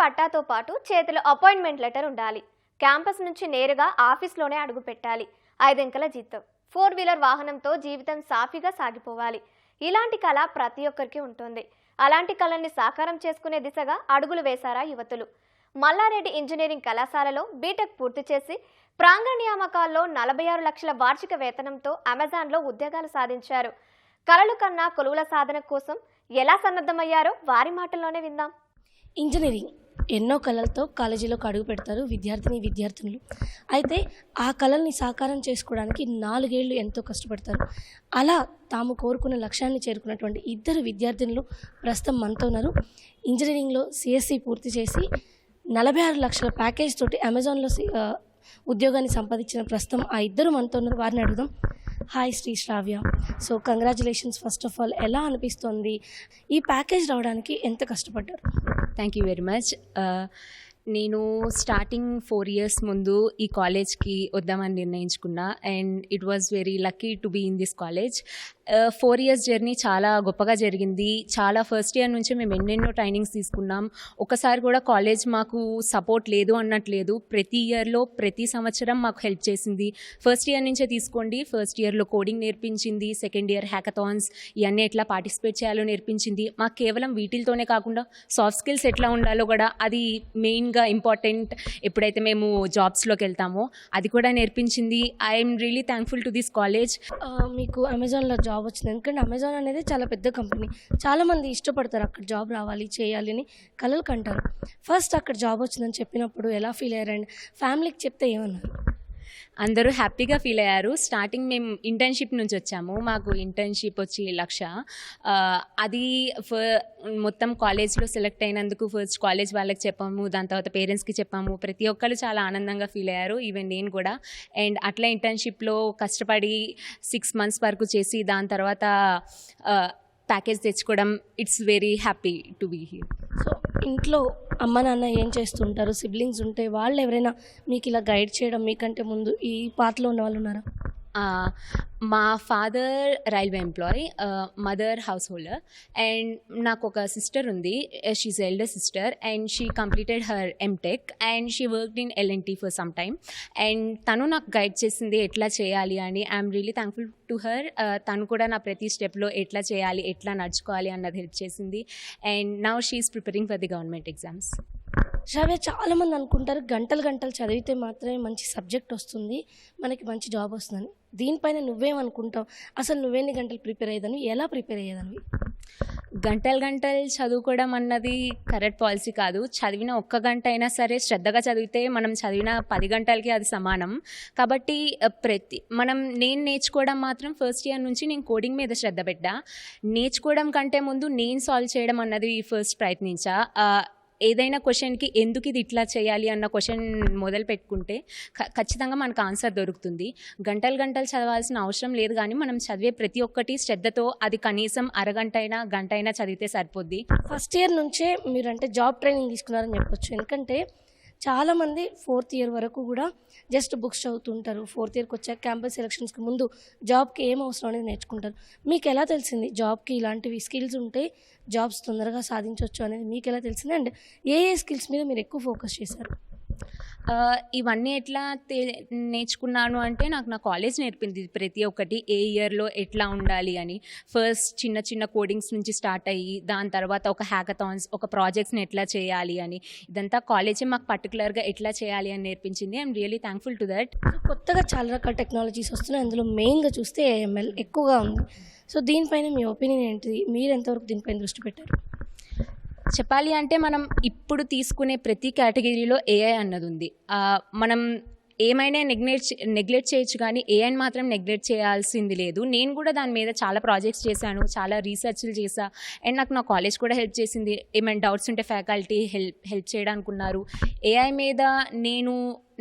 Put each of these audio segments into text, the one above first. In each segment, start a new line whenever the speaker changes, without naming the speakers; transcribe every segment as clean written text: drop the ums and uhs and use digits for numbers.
పట్టాతో పాటు చేతిలో appointment letter ఉండాలి. క్యాంపస్ నుంచి నేరుగా ఆఫీస్లోనే అడుగు పెట్టాలి. 5 అంకెల జీతం, 4 వీలర్ వాహనంతో జీవితం సాఫీగా సాగిపోవాలి. ఇలాంటి కళ ప్రతి ఒక్కరికి ఉంటుంది. అలాంటి కళల్ని సాకారం చేసుకునే దిశగా అడుగులు వేశారా యువతులు. మల్లారెడ్డి ఇంజనీరింగ్ కళాశాలలో బీటెక్ పూర్తి చేసి ప్రాంగణ నియామకాల్లో 46 లక్షల వార్షిక వేతనంతో అమెజాన్లో ఉద్యోగాలు సాధించారు. కళలు కన్నా కొలువుల సాధన కోసం ఎలా సన్నద్ధమయ్యారో వారి మాటల్లోనే విందాం.
ఇంజనీరింగ్ ఎన్నో కళలతో కాలేజీలోకి అడుగు పెడతారు విద్యార్థులు. అయితే ఆ కళల్ని సాకారం చేసుకోవడానికి 4 ఏళ్ళు ఎంతో కష్టపడతారు. అలా తాము కోరుకున్న లక్ష్యాన్ని చేరుకున్నటువంటి 2 విద్యార్థినులు ప్రస్తుతం మనతో ఉన్నారు. ఇంజనీరింగ్లో సిఎస్సి పూర్తి చేసి 46 లక్షల ప్యాకేజ్ తోటి అమెజాన్లో ఉద్యోగాన్ని సంపాదించిన ప్రస్తుతం ఆ 2 మనతో ఉన్నారు. వారిని అడుగుదాం. Hi Shri Shravya, so congratulations first of all. ఎలా అనిపిస్తుంది? ఈ ప్యాకేజ్ రావడానికి ఎంత కష్టపడ్డారు?
Thank you very much. నేను స్టార్టింగ్ 4 years ముందు ఈ కాలేజ్కి వద్దామని నిర్ణయించుకున్నా and it was very lucky to be in this college. 4 years journey చాలా గొప్పగా జరిగింది. చాలా ఫస్ట్ ఇయర్ నుంచి మేము ఎన్నెన్నో ట్రైనింగ్స్ తీసుకున్నాం. ఒకసారి కూడా కాలేజ్ మాకు సపోర్ట్ లేదు అన్నట్లేదు. ప్రతి ఇయర్లో ప్రతి సంవత్సరం మాకు హెల్ప్ చేసింది. ఫస్ట్ ఇయర్ నుంచే తీసుకోండి, ఫస్ట్ ఇయర్లో కోడింగ్ నేర్పించింది, సెకండ్ ఇయర్ హ్యాకథాన్స్ ఇవన్నీ ఎట్లా పార్టిసిపేట్ చేయాలో నేర్పించింది. మాకు కేవలం వీటితోనే కాకుండా సాఫ్ట్ స్కిల్స్ ఎట్లా ఉండాలో కూడా, అది మెయిన్గా ఇంపార్టెంట్ ఎప్పుడైతే మేము జాబ్స్లోకి వెళ్తామో అది కూడా నేర్పించింది. I'm really thankful to this college.
మీకు అమెజాన్లో జాబ్ వచ్చింది, ఎందుకంటే అమెజాన్ అనేది చాలా పెద్ద కంపెనీ. చాలామంది ఇష్టపడతారు అక్కడ జాబ్ రావాలి చేయాలి అని కలలు కంటారు. ఫస్ట్ అక్కడ జాబ్ వచ్చిందని చెప్పినప్పుడు ఎలా ఫీల్ అయ్యారండి? ఫ్యామిలీకి చెప్తే ఏమన్నారు?
అందరూ హ్యాపీగా ఫీల్ అయ్యారు. స్టార్టింగ్ మేము ఇంటర్న్షిప్ నుంచి వచ్చాము. మాకు ఇంటర్న్షిప్ వచ్చి 1,00,000. అది మొత్తం కాలేజ్లో సెలెక్ట్ అయినందుకు ఫస్ట్ కాలేజ్ వాళ్ళకి చెప్పాము, దాని తర్వాత పేరెంట్స్కి చెప్పాము. ప్రతి ఒక్కరు చాలా ఆనందంగా ఫీల్ అయ్యారు, ఈవెన్ నేను కూడా. అండ్ అట్లా ఇంటర్న్షిప్లో కష్టపడి 6 months వరకు చేసి దాని తర్వాత ప్యాకేజ్ తెచ్చుకోవడం, it's very happy to be here.
So ఇంట్లో అమ్మ నాన్న ఏం చేస్తుంటారు? సిబ్లింగ్స్ ఉంటే వాళ్ళు ఎవరైనా మీకు ఇలా గైడ్ చేయడం, మీకంటే ముందు ఈ పార్ట్లో ఉన్న వాళ్ళు ఉన్నారా?
మా father railway employee, mother house holder. And నాకు ఒక సిస్టర్ ఉంది. She's elder sister and she completed her MTech and she worked in L&T for some time. And తను నాకు గైడ్ చేసింది ఎట్లా చేయాలి అని. I'm really thankful to her. తను కూడా నా ప్రతి స్టెప్లో ఎట్లా చేయాలి, ఎట్లా నడుచుకోవాలి అన్నది హెల్ప్ చేసింది. And now she is preparing for the government exams.
Shravya, చాలామంది అనుకుంటారు గంటలు చదివితే మాత్రమే మంచి సబ్జెక్ట్ వస్తుంది, మనకి మంచి జాబ్ వస్తుందని. దీనిపైన నువ్వేమనుకుంటావు? అసలు నువ్వెన్ని గంటలు ప్రిపేర్ అయ్యేదాన్ని, ఎలా ప్రిపేర్ అయ్యేదాన్ని?
గంటలు చదువుకోవడం అన్నది కరెక్ట్ పాలసీ కాదు. చదివిన 1 గంట అయినా సరే శ్రద్ధగా చదివితే మనం చదివిన 10 గంటలకి అది సమానం. కాబట్టి నేను నేర్చుకోవడం మాత్రం ఫస్ట్ ఇయర్ నుంచి నేను కోడింగ్ మీద శ్రద్ధ పెట్టా. నేర్చుకోవడం కంటే ముందు నేను సాల్వ్ చేయడం అన్నది ఫస్ట్ ప్రయత్నించా. ఏదైనా క్వశ్చన్కి ఎందుకు ఇది ఇట్లా చేయాలి అన్న క్వశ్చన్ మొదలు పెట్టుకుంటే ఖచ్చితంగా మనకు ఆన్సర్ దొరుకుతుంది. గంటలు చదవాల్సిన అవసరం లేదు, కానీ మనం చదివే ప్రతి ఒక్కటి శ్రద్ధతో అది కనీసం అరగంట అయినా గంట అయినా చదివితే సరిపోద్ది.
ఫస్ట్ ఇయర్ నుంచే మీరంటే జాబ్ ట్రైనింగ్ తీసుకున్నారని చెప్పొచ్చు. ఎందుకంటే చాలామంది 4th year వరకు కూడా జస్ట్ బుక్స్ చదువుతుంటారు. 4th yearకి వచ్చాక క్యాంపస్ సెలక్షన్స్కి ముందు జాబ్కి ఏం అవసరం అనేది నేర్చుకుంటారు. మీకు ఎలా తెలిసింది జాబ్కి ఇలాంటివి స్కిల్స్ ఉంటే జాబ్స్ తొందరగా సాధించవచ్చు అనేది మీకు ఎలా తెలిసింది? అండ్ ఏ స్కిల్స్ మీద మీరు ఎక్కువ ఫోకస్ చేశారు?
ఇవన్నీ ఎట్లా నేర్చుకున్నాను అంటే, నాకు నా కాలేజ్ నేర్పింది ప్రతి ఒక్కటి, ఏ ఇయర్లో ఎట్లా ఉండాలి అని. ఫస్ట్ చిన్న కోడింగ్స్ నుంచి స్టార్ట్ అయ్యి దాని తర్వాత ఒక హ్యాకథాన్స్, ఒక ప్రాజెక్ట్స్ని ఎట్లా చేయాలి అని, ఇదంతా కాలేజే మాకు పర్టికులర్గా ఎట్లా చేయాలి అని నేర్పించింది. I'm really thankful to that.
కొత్తగా చాలా రకాల టెక్నాలజీస్ వస్తున్నాయి, అందులో మెయిన్గా చూస్తే AML ఎక్కువగా ఉంది. సో దీనిపైన మీ ఒపీనియన్ ఏంటిది? మీరు ఎంతవరకు దీనిపైన దృష్టి పెట్టారు?
చెప్పాలి అంటే మనం ఇప్పుడు తీసుకునే ప్రతి కేటగిరీలో AI అన్నది ఉంది. మనం ఏమైనా నెగ్లెక్ట్ చేయొచ్చు, కానీ ఏఐని మాత్రం నెగ్లెక్ట్ చేయాల్సింది లేదు. నేను కూడా దాని మీద చాలా ప్రాజెక్ట్స్ చేశాను, చాలా రీసెర్చ్లు చేశా. అండ్ నాకు నా కాలేజ్ కూడా హెల్ప్ చేసింది. ఏమైనా డౌట్స్ ఉంటే ఫ్యాకల్టీ హెల్ప్ చేయడానికి ఉన్నారు. ఏఐ మీద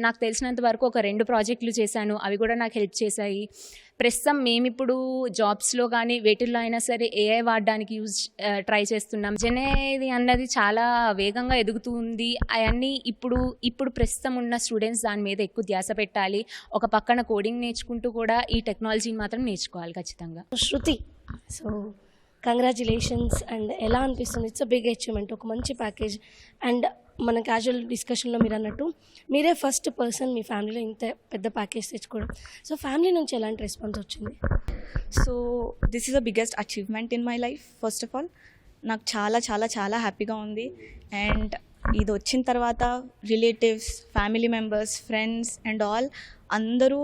నాకు తెలిసినంత వరకు ఒక 2 ప్రాజెక్టులు చేశాను, అవి కూడా నాకు హెల్ప్ చేశాయి. ప్రస్తుతం మేమిప్పుడు జాబ్స్లో కానీ వేటిల్లో అయినా సరే AI వాడడానికి ట్రై చేస్తున్నాం. జెన్ఏఐ అన్నది చాలా వేగంగా ఎదుగుతుంది. అవన్నీ ఇప్పుడు ప్రస్తుతం ఉన్న స్టూడెంట్స్ దాని మీద ఎక్కువ ధ్యాస పెట్టాలి. ఒక పక్కన కోడింగ్ నేర్చుకుంటూ కూడా ఈ టెక్నాలజీని మాత్రం నేర్చుకోవాలి ఖచ్చితంగా.
శృతి, సో కంగ్రాచులేషన్స్. అండ్ ఎలా అనిపిస్తుంది? ఇట్స్ అ బిగ్ అచీవ్మెంట్, ఒక మంచి ప్యాకేజ్. అండ్ మన క్యాజువల్ డిస్కషన్లో మీరు అన్నట్టు మీరే ఫస్ట్ పర్సన్ మీ ఫ్యామిలీలో ఇంత పెద్ద ప్యాకేజ్ తెచ్చుకోవడం. సో ఫ్యామిలీ నుంచి ఎలాంటి రెస్పాన్స్ వచ్చింది?
So this is the biggest achievement in my life. First of all నాకు చాలా చాలా చాలా హ్యాపీగా ఉంది. అండ్ ఇది వచ్చిన తర్వాత relatives, family members, friends and all అందరూ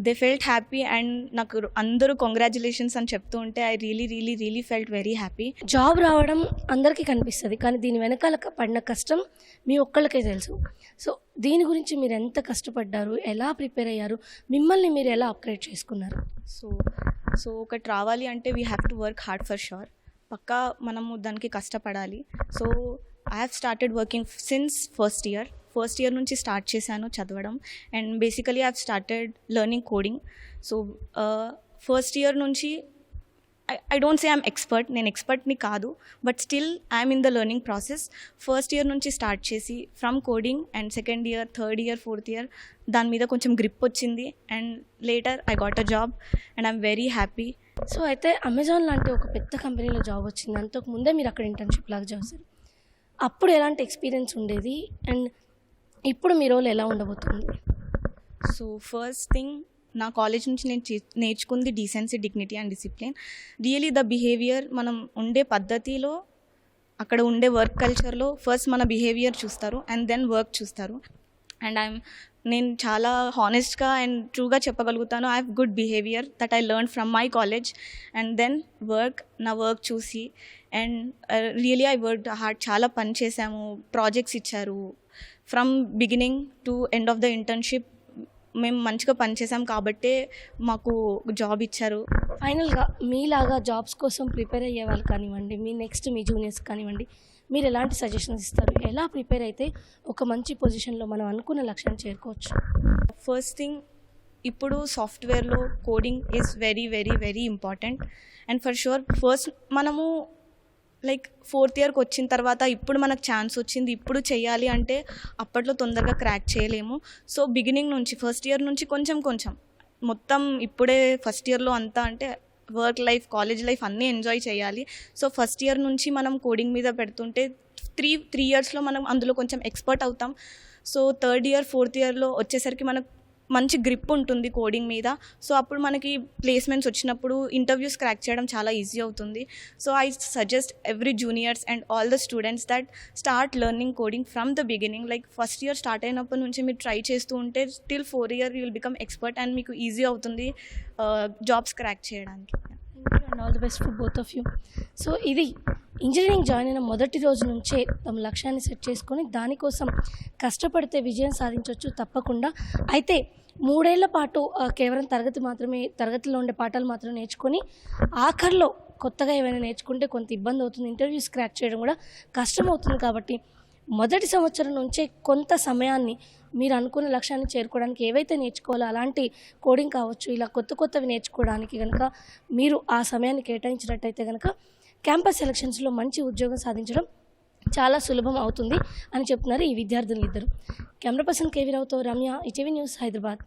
దే ఫెల్ట్ హ్యాపీ. అండ్ నాకు అందరూ కంగ్రాచులేషన్స్ అని చెప్తూ ఉంటే I really felt very happy.
Job రావడం అందరికీ కనిపిస్తుంది, కానీ దీని వెనకాల పడిన కష్టం మీ ఒక్కళ్ళకే తెలుసు. సో దీని గురించి మీరు ఎంత కష్టపడ్డారు, ఎలా ప్రిపేర్ అయ్యారు, మిమ్మల్ని మీరు ఎలా అప్గ్రేడ్ చేసుకున్నారు?
సో ఒకటి రావాలి అంటే we have to work hard for sure. పక్కా మనము దానికి కష్టపడాలి. So I have started working since first year నుంచి స్టార్ట్ చేశాను చదవడం. And basically I have started learning coding. So first year నుంచి I don't say I'm expert, నేను ఎక్స్పర్ట్ని కాదు, but still I'm in the learning process. First year నుంచి start చేసి from coding and second year, third year, fourth year దాని మీద కొంచెం grip వచ్చింది. And later I got a job and I'm very happy.
So అయితే Amazon లాంటి ఒక పెద్ద కంపెనీలో జాబ్ వచ్చింది, అంతకు ముందే మీరు అక్కడ ఇంటర్న్షిప్ లాగా చేశారు. అప్పుడు ఎలాంటి ఎక్స్పీరియన్స్ ఉండేది అండ్ ఇప్పుడు మీ రోల్ ఎలా ఉండబోతుంది?
సో ఫస్ట్ థింగ్, నా కాలేజ్ నుంచి నేను నేర్చుకుంది decency, dignity and discipline. Really the behaviour, మనం ఉండే పద్ధతిలో, అక్కడ ఉండే వర్క్ కల్చర్లో ఫస్ట్ మన బిహేవియర్ చూస్తారు అండ్ దెన్ వర్క్ చూస్తారు. అండ్ నేను చాలా హానెస్ట్గా అండ్ ట్రూగా చెప్పగలుగుతాను, I have good behaviour that I learn from my college. And then నా వర్క్ చూసి and really I work hard, చాలా పని చేశాము, ప్రాజెక్ట్స్ ఇచ్చారు. From beginning to end of the internship మేము మంచిగా పనిచేసాం కాబట్టే మాకు జాబ్ ఇచ్చారు.
ఫైనల్గా మీలాగా జాబ్స్ కోసం ప్రిపేర్ అయ్యే వాళ్ళు కానివ్వండి, మీ జూనియర్స్ కానివ్వండి, మీరు ఎలాంటి సజెషన్స్ ఇస్తారు? ఎలా ప్రిపేర్ అయితే ఒక మంచి పొజిషన్లో మనం అనుకున్న లక్ష్యాన్ని చేరుకోవచ్చు?
ఫస్ట్ థింగ్, ఇప్పుడు సాఫ్ట్వేర్లో coding is very important. And for sure first మనము లైక్ ఫోర్త్ ఇయర్కి వచ్చిన తర్వాత ఇప్పుడు మనకు ఛాన్స్ వచ్చింది, ఇప్పుడు చేయాలి అంటే అప్పట్లో తొందరగా క్రాక్ చేయలేము. సో బిగినింగ్ నుంచి, ఫస్ట్ ఇయర్ నుంచి కొంచెం మొత్తం ఇప్పుడే ఫస్ట్ ఇయర్లో అంతా అంటే వర్క్ లైఫ్, కాలేజ్ లైఫ్ అన్నీ ఎంజాయ్ చేయాలి. సో ఫస్ట్ ఇయర్ నుంచి మనం కోడింగ్ మీద పెడుతుంటే త్రీ ఇయర్స్లో మనం అందులో కొంచెం ఎక్స్పర్ట్ అవుతాం. సో థర్డ్ ఇయర్, ఫోర్త్ ఇయర్లో వచ్చేసరికి మనకు మంచి గ్రిప్ ఉంటుంది కోడింగ్ మీద. సో అప్పుడు మనకి ప్లేస్మెంట్స్ వచ్చినప్పుడు ఇంటర్వ్యూస్ క్రాక్ చేయడం చాలా ఈజీ అవుతుంది. So I suggest every juniors and all the students that start learning coding from the beginning. Like first year start అయినప్పటి నుంచి మీరు ట్రై చేస్తూ ఉంటే till 4th year you will become expert and మీకు easy అవుతుంది jobs crack చేయడానికి.
And all the best for both of you. So ఇది engineering join అయిన మొదటి రోజు నుంచే తమ లక్ష్యాన్ని సెట్ చేసుకొని దానికోసం కష్టపడితే విజయం సాధించవచ్చు తప్పకుండా. అయితే 3 ఏళ్ల పాటు కేవలం తరగతిలో ఉండే పాఠాలు మాత్రం నేర్చుకొని ఆఖరిలో కొత్తగా ఏమైనా నేర్చుకుంటే కొంత ఇబ్బంది అవుతుంది, ఇంటర్వ్యూస్ క్రాక్ చేయడం కూడా కష్టం అవుతుంది. కాబట్టి మొదటి సంవత్సరం నుంచే కొంత సమయాన్ని మీరు అనుకున్న లక్ష్యాన్ని చేరుకోవడానికి ఏవైతే నేర్చుకోవాలో అలాంటి కోడింగ్ కావచ్చు, ఇలా కొత్తవి నేర్చుకోవడానికి కనుక మీరు ఆ సమయాన్ని కేటాయించినట్టయితే కనుక క్యాంపస్ సెలక్షన్స్లో మంచి ఉద్యోగం సాధించడం చాలా సులభం అవుతుంది అని చెప్తున్నారు ఈ విద్యార్థులు ఇద్దరు. కెమెరా పర్సన్ కేవీ రావుతో రమ్య, ఈటీవీ న్యూస్, హైదరాబాద్.